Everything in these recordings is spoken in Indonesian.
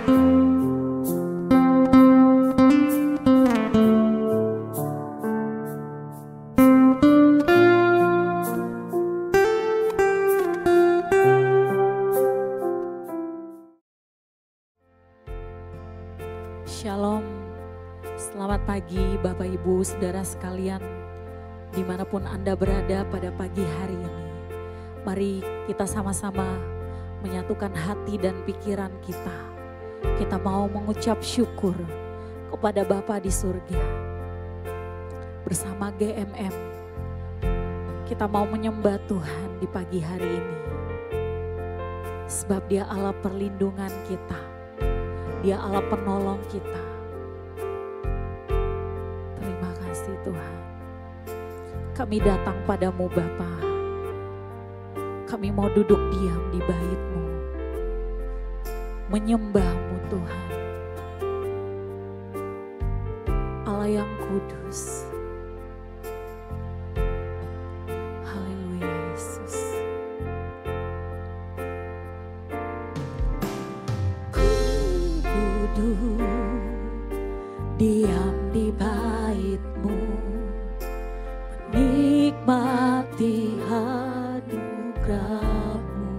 Shalom, selamat pagi Bapak Ibu Saudara sekalian dimanapun Anda berada pada pagi hari ini. Mari kita sama-sama menyatukan hati dan pikiran kita. Kita mau mengucap syukur kepada Bapa di surga. Bersama GMM, kita mau menyembah Tuhan di pagi hari ini. Sebab Dia Allah perlindungan kita. Dia Allah penolong kita. Terima kasih Tuhan. Kami datang padamu Bapa. Kami mau duduk diam di bait-Mu. Menyembah-Mu Tuhan. Allah yang kudus. Haleluya Yesus. Diam di bait-Mu, menikmati anugerah-Mu.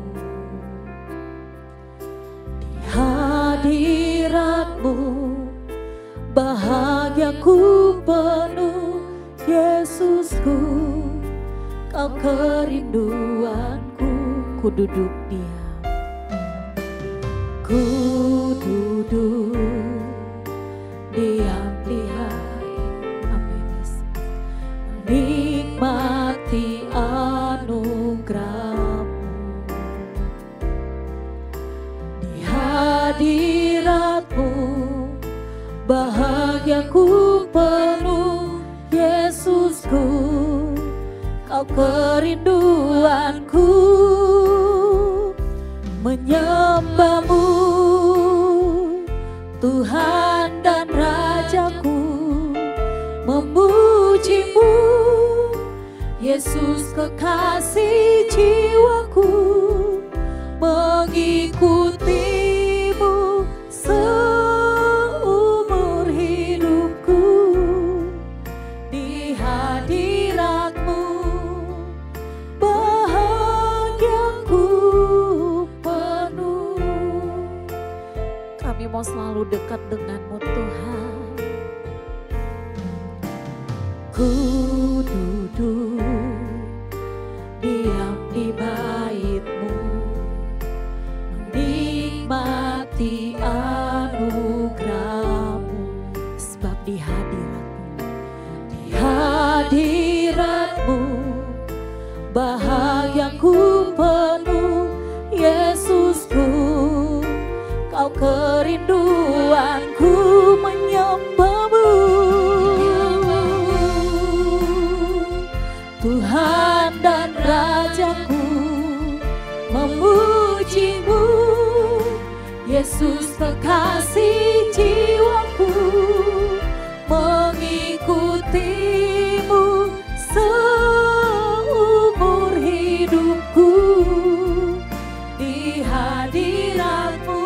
Di hadirat-Mu, bahagiaku penuh. Yesusku, Kau kerinduanku. Ku duduk diam, ku duduk diam di menikmati anugerah-Mu. Di hadirat-Mu, bahagiaku penuh. Yesusku, Kau kerinduanku. Menyembah-Mu Tuhan dan Rajaku, memuji-Mu Yesus kekasih jiwaku, mengikuti-Mu seumur hidupku. Di hadirat-Mu, bahagiaku penuh. Kami mau selalu dekat dengan-Mu Tuhan. Ku duduk diam di bait-Mu, menikmati anugerah-Mu. Sebab di hadirat-Mu, bahagiaku penuh. Yesusku, Kau kerinduanku. Menyembah-Mu Tuhan dan Rajaku, memuji-Mu Yesus kekasih jiwaku, mengikuti-Mu seumur hidupku. Di hadirat-Mu,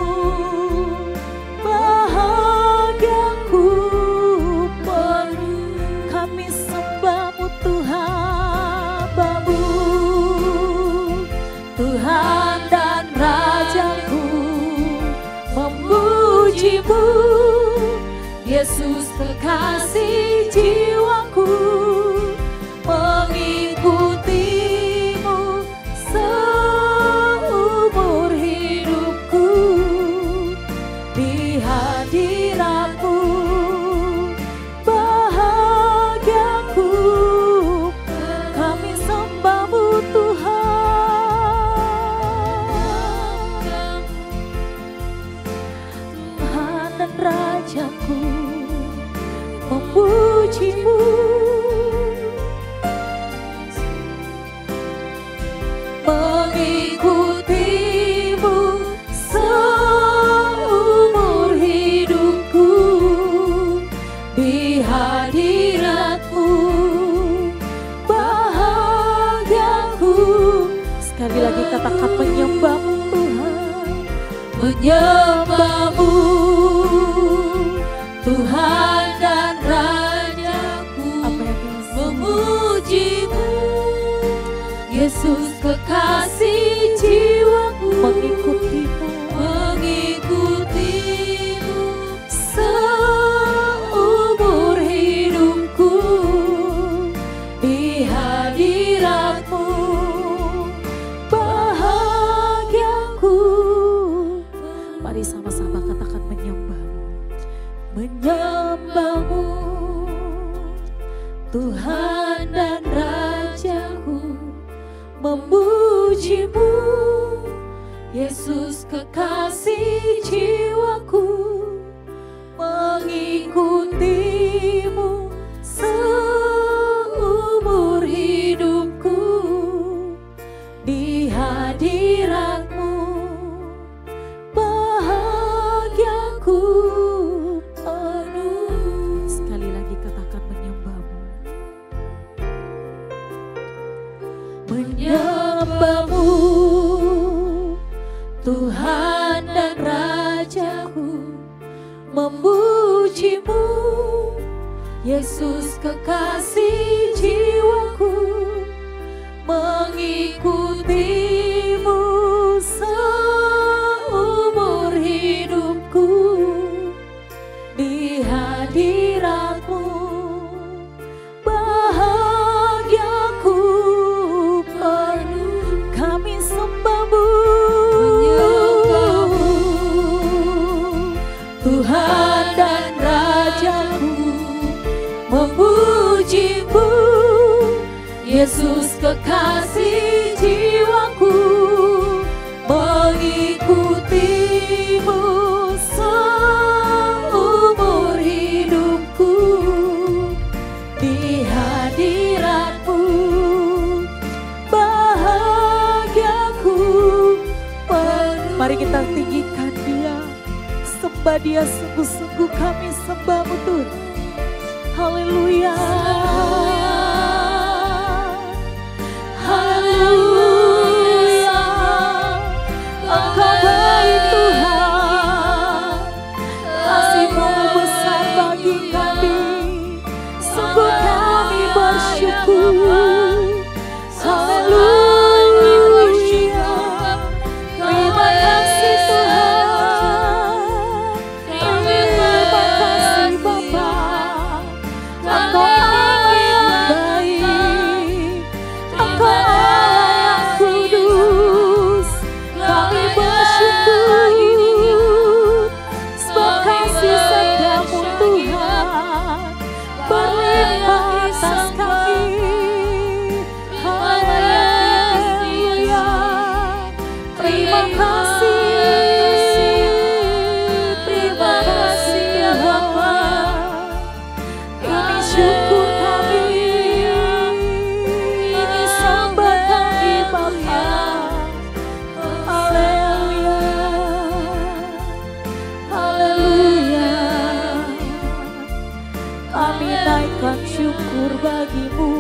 bahagiaku penuh. Kami sembah-Mu Tuhan, Bapa-Mu, Tuhan dan Rajaku, memuji-Mu Yesus kekasih jiwaku, mengikuti-Mu seumur hidupku. Di hadirat-Mu, bahagiaku. Kami sembah-Mu Tuhan, Tuhan dan Rajaku, memuji-Mu mengikuti-Mu seumur hidupku. Di hadirat-Mu, bahagiaku. Sekali lagi katakan menyembah-Mu Tuhan, menyembah menyembahmu, Tuhan dan Rajaku, memujimu, Yesus kekasih jiwaku, mengikutimu seumur hidupku, di hadiratmu bahagiaku. Mari sama-sama katakan menyembahmu, menyembahmu, Tuhan dan Rajaku, memujimu, Yesus kekasih jiwaku, mengikutimu seumur hidupku, di hadiratmu bahagiaku penuh. Sekali lagi katakan menyembahmu, menyembahmu, Tuhan dan Rajaku, memujimu, Yesus kekasih jiwaku, mengikutimu seumur hidupku, di hadiratmu bahagiaku penuh. Kami sembahmu, Tuhan dan Rajaku, memujimu, Yesus kekasih jiwaku, mengikutimu seumur hidupku, di hadiratmu bahagiaku penuh. Mari kita tinggikan Dia, sembah Dia sungguh-sungguh, kami sembahmu Tuhan. Haleluya, haleluya, Engkau baik Tuhan, kasih-Mu besar bagi kami, sungguh kami bersyukur. Haleluya, terima kasih Tuhan, terima kasih Bapa, Engkau Allah yang baik, Engkau Allah yang kudus. Kami bersyukur sebab kasih setiamu Tuhan berlimpah atas kami. Haleluya, terima kasih, terima kasih ya Bapa. Ini syukur kami, ini sembah kami Bapa. Haleluya, haleluya, kami naikkan syukur bagimu,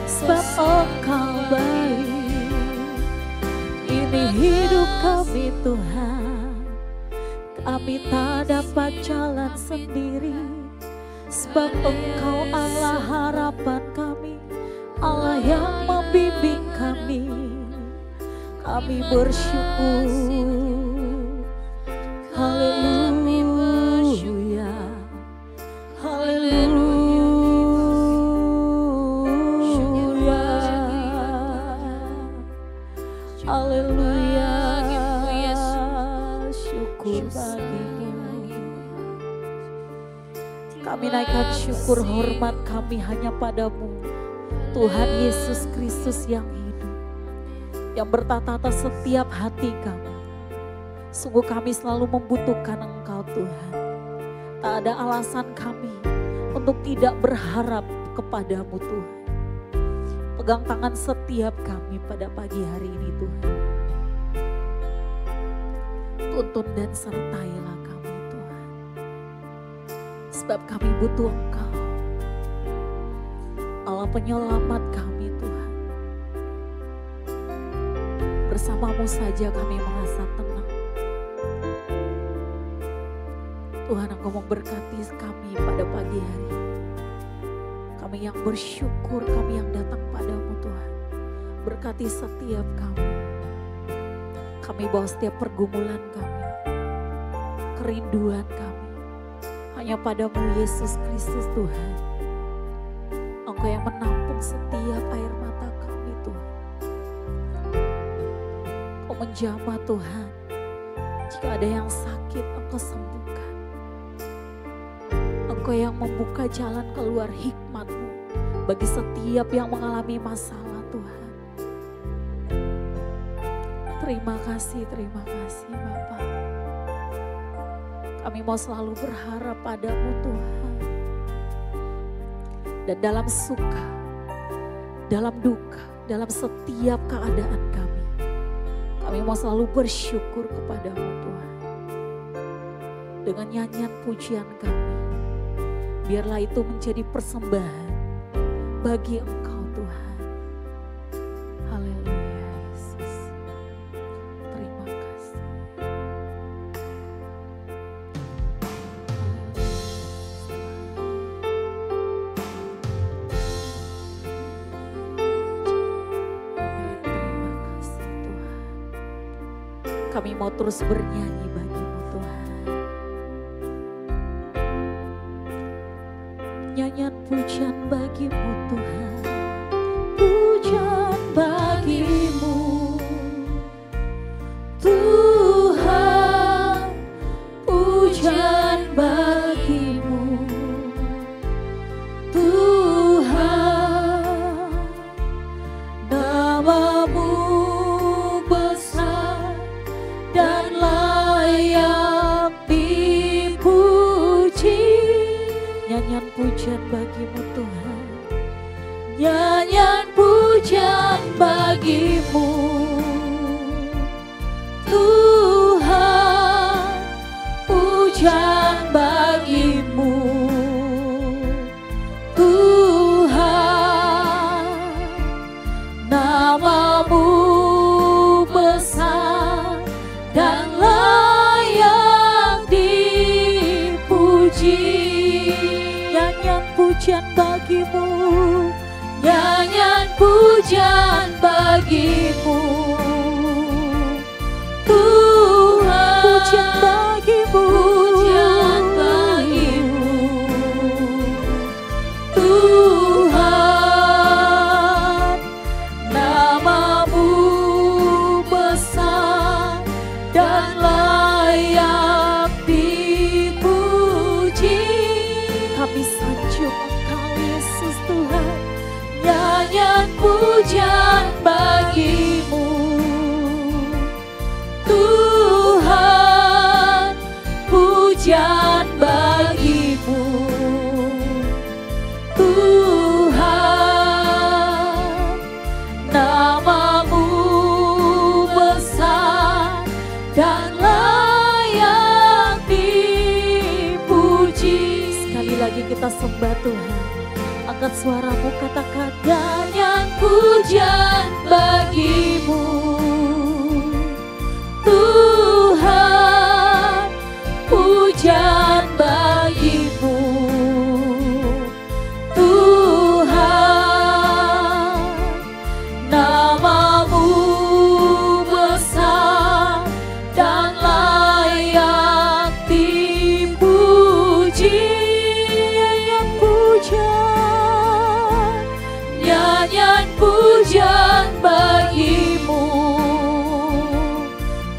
sebab Engkau baik. Ini hidup kami Tuhan, kami tak dapat jalan sendiri, sebab Engkau Allah harapan kami, Allah yang membimbing kami. Kami bersyukur. Haleluya, haleluya, haleluya, syukur bagimu. Kami naikkan syukur hormat kami hanya padamu, Tuhan Yesus Kristus yang hidup, yang bertata atas setiap hati kami. Sungguh kami selalu membutuhkan Engkau Tuhan. Tak ada alasan kami untuk tidak berharap kepadamu Tuhan. Pegang tangan setiap kami pada pagi hari ini Tuhan. Tuntun dan sertailah kami Tuhan. Sebab kami butuh Engkau, Allah penyelamat kami Tuhan. Bersamamu saja kami merasa tenang. Tuhan, Engkau memberkati kami pada pagi hari ini. Kami yang bersyukur, kami yang datang padamu Tuhan. Berkati setiap kami. Kami bawa setiap pergumulan kami, kerinduan kami, hanya padamu Yesus Kristus Tuhan. Engkau yang menampung setiap air mata kami Tuhan. Engkau menjamah Tuhan. Jika ada yang sakit, Engkau sembuhkan. Engkau yang membuka jalan keluar hikmat-Mu bagi setiap yang mengalami masalah Tuhan. Terima kasih Bapa. Kami mau selalu berharap padamu Tuhan. Dan dalam suka, dalam duka, dalam setiap keadaan kami mau selalu bersyukur kepadamu Tuhan. Dengan nyanyian pujian kami, biarlah itu menjadi persembahan bagi Engkau Tuhan. Haleluya Yesus. Terima kasih. Terima kasih Tuhan. Kami mau terus bernyanyi bagi-Mu Tuhan. Nyanyian pujian bagi-Mu Tuhan. Pujian bagi-Mu Tuhan. Pujian bagi-Mu Tuhan. Nama-Mu besar dan layak dipuji. Nyanyian pujian bagi-Mu Tuhan. Nyanyian pujian bagi-Mu Tuhan. Pujian bagi-Mu Tuhan. Nama-Mu besar dan layak dipuji. Nyanyian pujian bagi-Mu, nyanyian pujian bagi-Mu Tuhan. Pujian bagi-Mu, pujian bagi-Mu Tuhan. Nama-Mu besar dan layak dipuji. Kami sanjung Engkau Yesus Tuhan. Nyanyian pujian bagi-Mu Tuhan. Pujian bagi-Mu Tuhan. Nama-Mu besar dan layak dipuji. Sekali lagi kita sembah Tuhan. Angkat suaramu, katakan nyanyian pujian bagi-Mu Tuhan. Pujian bagi-Mu Tuhan. Nama-Mu besar dan layak dipuji. Nyanyian pujian, nyanyian pujian bagi-Mu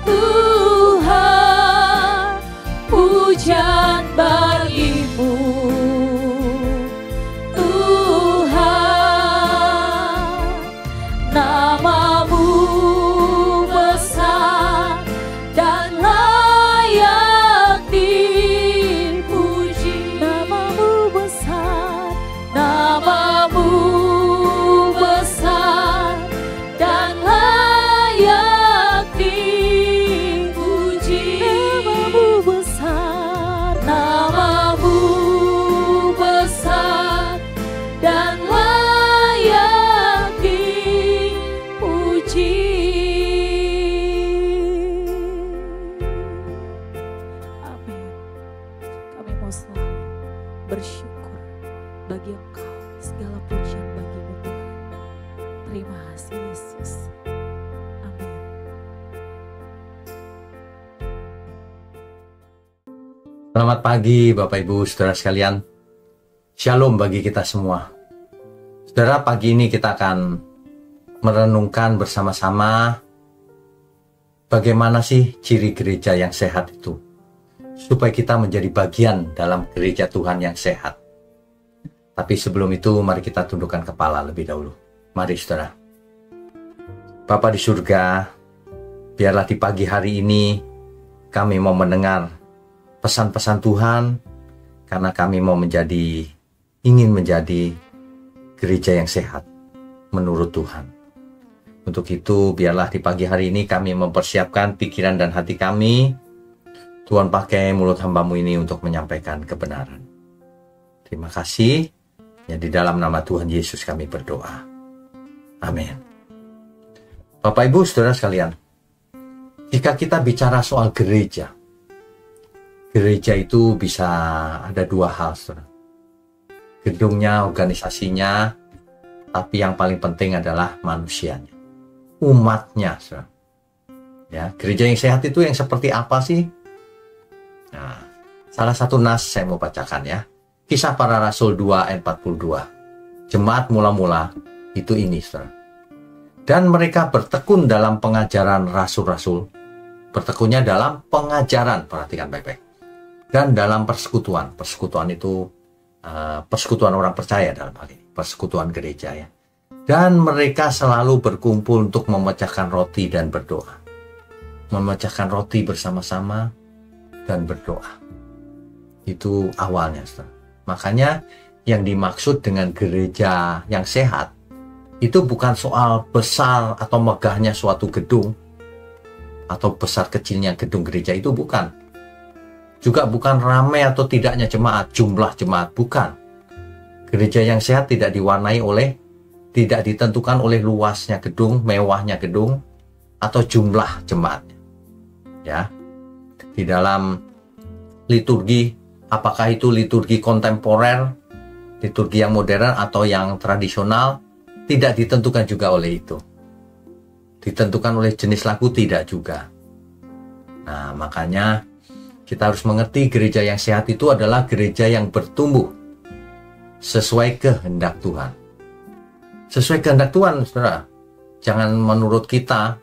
Tuhan. Pujian bagi-Mu Tuhan. Nama-Mu besar dan layak dipuji. Nama-Mu besar, nama-Mu besar dan layak dipuji. Nama-Mu besar, nama selalu bersyukur bagi Engkau. Segala pujian bagimu Tuhan. Terima kasih Yesus. Amin. Selamat pagi Bapak Ibu Saudara sekalian. Shalom bagi kita semua. Saudara, pagi ini kita akan merenungkan bersama-sama bagaimana sih ciri gereja yang sehat itu, supaya kita menjadi bagian dalam gereja Tuhan yang sehat. Tapi sebelum itu, mari kita tundukkan kepala lebih dahulu. Mari saudara. Bapa di surga, biarlah di pagi hari ini kami mau mendengar pesan-pesan Tuhan, karena kami mau ingin menjadi gereja yang sehat menurut Tuhan. Untuk itu, biarlah di pagi hari ini kami mempersiapkan pikiran dan hati kami. Tuhan pakai mulut hamba-Mu ini untuk menyampaikan kebenaran. Terima kasih. Ya, di dalam nama Tuhan Yesus kami berdoa. Amin. Bapak Ibu Saudara sekalian, jika kita bicara soal gereja itu bisa ada dua hal, saudara. Gedungnya, organisasinya, tapi yang paling penting adalah manusianya, umatnya, saudara. Ya, gereja yang sehat itu yang seperti apa sih? Nah, salah satu nas saya mau bacakan ya. Kisah Para Rasul 2 ayat 42. Jemaat mula-mula itu ini, saudara. Dan mereka bertekun dalam pengajaran rasul-rasul. Bertekunnya dalam pengajaran, perhatikan baik-baik. Dan dalam persekutuan. Persekutuan itu persekutuan orang percaya dalam hal ini. Persekutuan gereja ya. Dan mereka selalu berkumpul untuk memecahkan roti dan berdoa. Memecahkan roti bersama-sama dan berdoa. Itu awalnya, saudara. Makanya yang dimaksud dengan gereja yang sehat itu bukan soal besar atau megahnya suatu gedung atau besar kecilnya gedung gereja, itu bukan. Juga bukan ramai atau tidaknya jemaat, jumlah jemaat, bukan. Gereja yang sehat tidak ditentukan oleh luasnya gedung, mewahnya gedung, atau jumlah jemaatnya. Ya. Di dalam liturgi, apakah itu liturgi kontemporer, liturgi yang modern atau yang tradisional, tidak ditentukan juga oleh itu. Ditentukan oleh jenis lagu, tidak juga. Nah, makanya kita harus mengerti gereja yang sehat itu adalah gereja yang bertumbuh sesuai kehendak Tuhan. Sesuai kehendak Tuhan, saudara. Jangan menurut kita.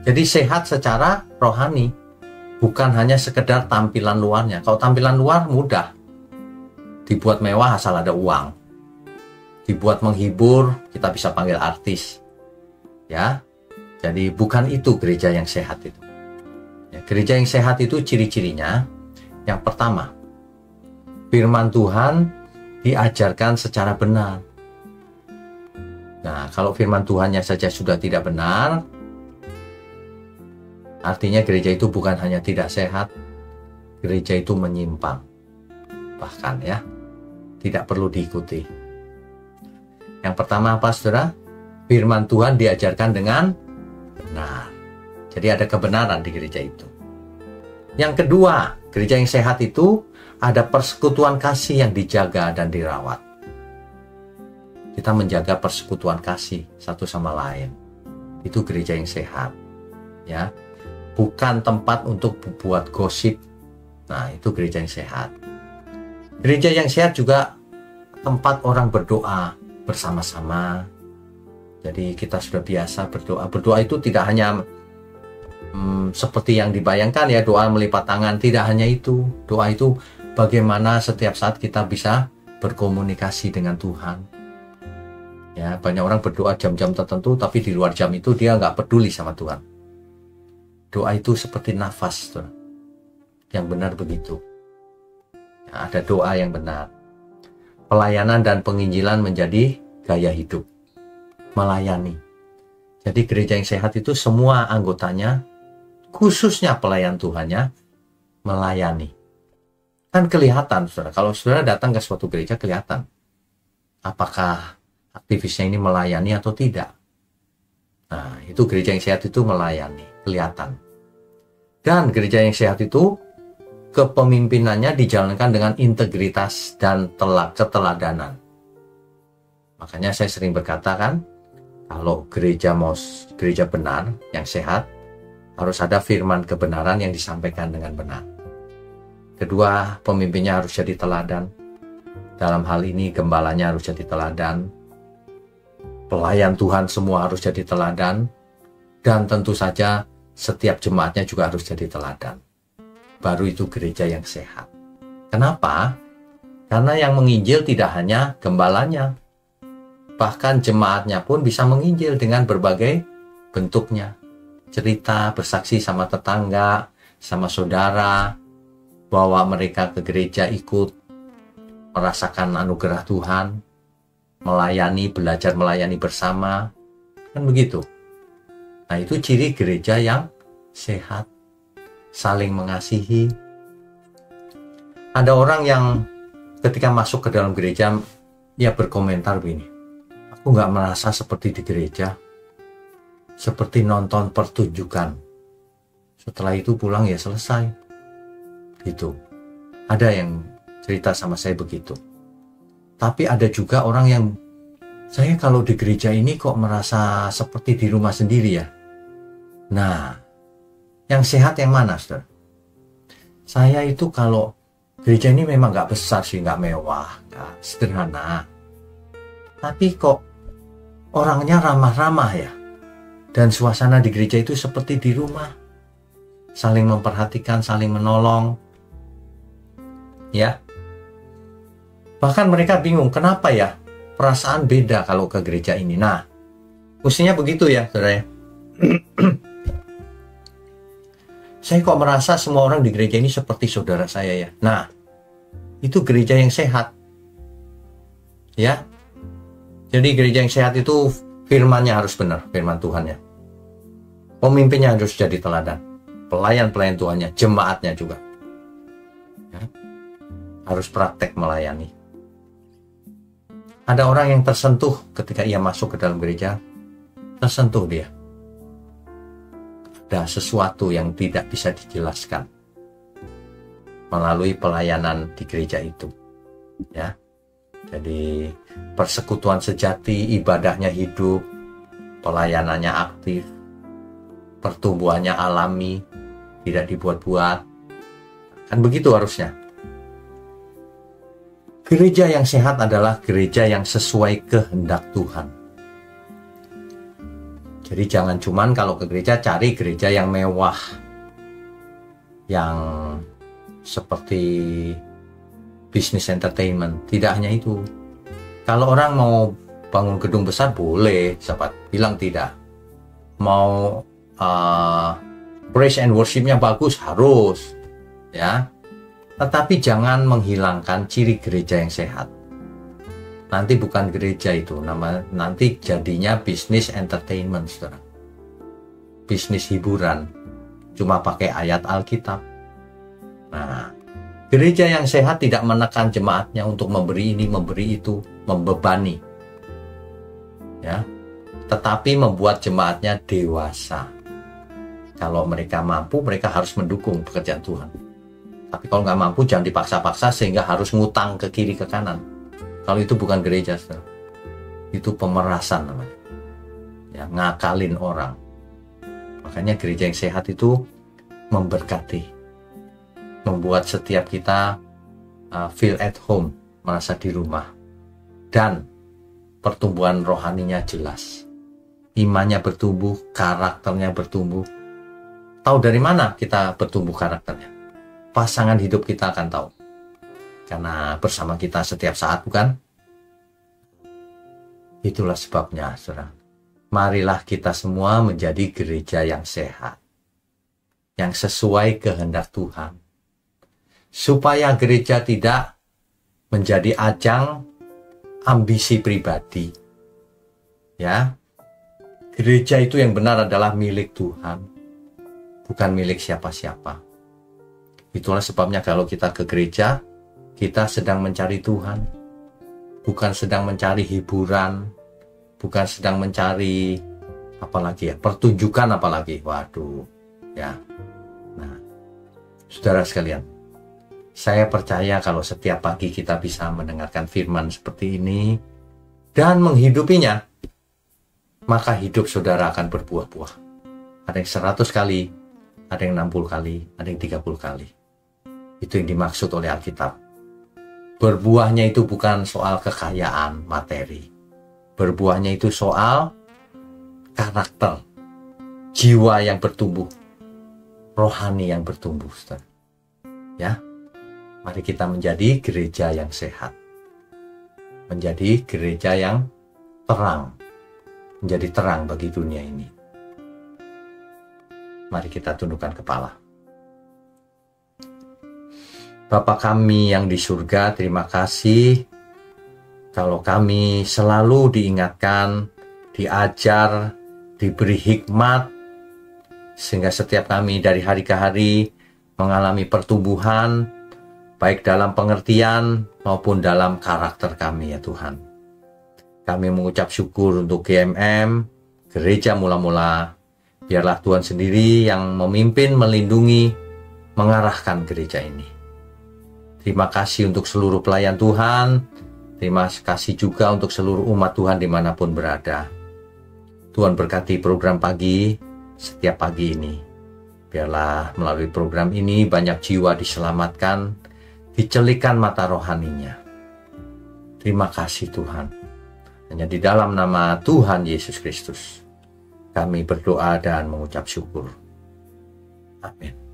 Jadi sehat secara rohani. Bukan hanya sekedar tampilan luarnya. Kalau tampilan luar mudah. Dibuat mewah asal ada uang. Dibuat menghibur, kita bisa panggil artis. Ya. Jadi bukan itu gereja yang sehat itu. Ya, gereja yang sehat itu ciri-cirinya. Yang pertama, firman Tuhan diajarkan secara benar. Nah, kalau firman Tuhannya saja sudah tidak benar, artinya gereja itu bukan hanya tidak sehat, gereja itu menyimpang. Bahkan ya, tidak perlu diikuti. Yang pertama apa, saudara? Firman Tuhan diajarkan dengan benar. Jadi ada kebenaran di gereja itu. Yang kedua, gereja yang sehat itu ada persekutuan kasih yang dijaga dan dirawat. Kita menjaga persekutuan kasih satu sama lain. Itu gereja yang sehat. Ya. Bukan tempat untuk buat gosip. Nah, itu gereja yang sehat. Gereja yang sehat juga tempat orang berdoa bersama-sama. Jadi kita sudah biasa berdoa. Berdoa itu tidak hanya seperti yang dibayangkan ya, doa melipat tangan. Tidak hanya itu. Doa itu bagaimana setiap saat kita bisa berkomunikasi dengan Tuhan. Ya, banyak orang berdoa jam-jam tertentu, tapi di luar jam itu dia nggak peduli sama Tuhan. Doa itu seperti nafas, tuh. Yang benar begitu. Ya, ada doa yang benar. Pelayanan dan penginjilan menjadi gaya hidup. Melayani. Jadi gereja yang sehat itu semua anggotanya, khususnya pelayan Tuhannya, melayani. Kan kelihatan, saudara. Kalau saudara datang ke suatu gereja, kelihatan. Apakah aktivisnya ini melayani atau tidak. Nah, itu gereja yang sehat itu melayani. Kelihatan. Dan gereja yang sehat itu kepemimpinannya dijalankan dengan integritas dan keteladanan. Makanya saya sering berkata kan, kalau gereja benar, yang sehat, harus ada firman kebenaran yang disampaikan dengan benar. Kedua, pemimpinnya harus jadi teladan. Dalam hal ini gembalanya harus jadi teladan. Pelayan Tuhan semua harus jadi teladan. Dan tentu saja setiap jemaatnya juga harus jadi teladan. Baru itu gereja yang sehat. Kenapa? Karena yang menginjil tidak hanya gembalanya. Bahkan jemaatnya pun bisa menginjil dengan berbagai bentuknya. Cerita, bersaksi sama tetangga, sama saudara, bawa mereka ke gereja ikut merasakan anugerah Tuhan, melayani, belajar melayani bersama, kan begitu. Nah, itu ciri gereja yang sehat, saling mengasihi. Ada orang yang ketika masuk ke dalam gereja, ia berkomentar begini, aku nggak merasa seperti di gereja, seperti nonton pertunjukan. Setelah itu pulang ya selesai. Gitu. Ada yang cerita sama saya begitu. Tapi ada juga orang yang, saya kalau di gereja ini kok merasa seperti di rumah sendiri ya. Nah, yang sehat yang mana, saudara? Saya itu kalau gereja ini memang gak besar sih, gak mewah, gak sederhana. Tapi kok orangnya ramah-ramah ya. Dan suasana di gereja itu seperti di rumah. Saling memperhatikan, saling menolong. Ya. Bahkan mereka bingung, kenapa ya perasaan beda kalau ke gereja ini. Nah, mestinya begitu ya, saudara. Saya kok merasa semua orang di gereja ini seperti saudara saya ya. Nah, itu gereja yang sehat. Ya. Jadi gereja yang sehat itu firmannya harus benar, firman Tuhannya. Pemimpinnya harus jadi teladan. Pelayan-pelayan Tuhannya, jemaatnya juga. Ya. Harus praktek melayani. Ada orang yang tersentuh ketika ia masuk ke dalam gereja, tersentuh dia. Ada sesuatu yang tidak bisa dijelaskan melalui pelayanan di gereja itu. Ya. Jadi persekutuan sejati, ibadahnya hidup, pelayanannya aktif, pertumbuhannya alami, tidak dibuat-buat. Kan begitu harusnya. Gereja yang sehat adalah gereja yang sesuai kehendak Tuhan. Jadi jangan cuman kalau ke gereja cari gereja yang mewah, yang seperti bisnis entertainment. Tidak hanya itu. Kalau orang mau bangun gedung besar boleh, siapa bilang tidak. Mau praise and worship-nya bagus harus, ya. Tetapi jangan menghilangkan ciri gereja yang sehat. Nanti bukan gereja itu, nanti jadinya bisnis entertainment, saudara. Bisnis hiburan, cuma pakai ayat Alkitab. Nah, gereja yang sehat tidak menekan jemaatnya untuk memberi ini, memberi itu, membebani. Ya, tetapi membuat jemaatnya dewasa. Kalau mereka mampu, mereka harus mendukung pekerjaan Tuhan. Tapi kalau nggak mampu, jangan dipaksa-paksa sehingga harus ngutang ke kiri ke kanan. Kalau itu bukan gereja, saudara. Itu pemerasan namanya. Ya, ngakalin orang. Makanya gereja yang sehat itu memberkati. Membuat setiap kita feel at home, merasa di rumah. Dan pertumbuhan rohaninya jelas. Imannya bertumbuh, karakternya bertumbuh. Tahu dari mana kita bertumbuh karakternya? Pasangan hidup kita akan tahu. Karena bersama kita setiap saat, bukan? Itulah sebabnya, saudara. Marilah kita semua menjadi gereja yang sehat. Yang sesuai kehendak Tuhan. Supaya gereja tidak menjadi ajang ambisi pribadi. Ya. Gereja itu yang benar adalah milik Tuhan. Bukan milik siapa-siapa. Itulah sebabnya kalau kita ke gereja, kita sedang mencari Tuhan. Bukan sedang mencari hiburan. Bukan sedang mencari apalagi ya, pertunjukan apalagi. Waduh. Ya. Nah, saudara sekalian, Saya percaya kalau setiap pagi kita bisa mendengarkan firman seperti ini dan menghidupinya, maka hidup saudara akan berbuah-buah. Ada yang 100 kali, ada yang 60 kali, ada yang 30 kali. Itu yang dimaksud oleh Alkitab. Berbuahnya itu bukan soal kekayaan materi. Berbuahnya itu soal karakter, jiwa yang bertumbuh, rohani yang bertumbuh. Saudara. Ya, mari kita menjadi gereja yang sehat. Menjadi gereja yang terang. Menjadi terang bagi dunia ini. Mari kita tundukkan kepala. Bapa kami yang di surga, terima kasih kalau kami selalu diingatkan, diajar, diberi hikmat, sehingga setiap kami dari hari ke hari mengalami pertumbuhan, baik dalam pengertian maupun dalam karakter kami ya Tuhan. Kami mengucap syukur untuk GMM, Gereja Mula-Mula. Biarlah Tuhan sendiri yang memimpin, melindungi, mengarahkan gereja ini. Terima kasih untuk seluruh pelayan Tuhan. Terima kasih juga untuk seluruh umat Tuhan dimanapun berada. Tuhan berkati program pagi setiap pagi ini. Biarlah melalui program ini banyak jiwa diselamatkan, dicelikan mata rohaninya. Terima kasih Tuhan. Hanya di dalam nama Tuhan Yesus Kristus kami berdoa dan mengucap syukur. Amin.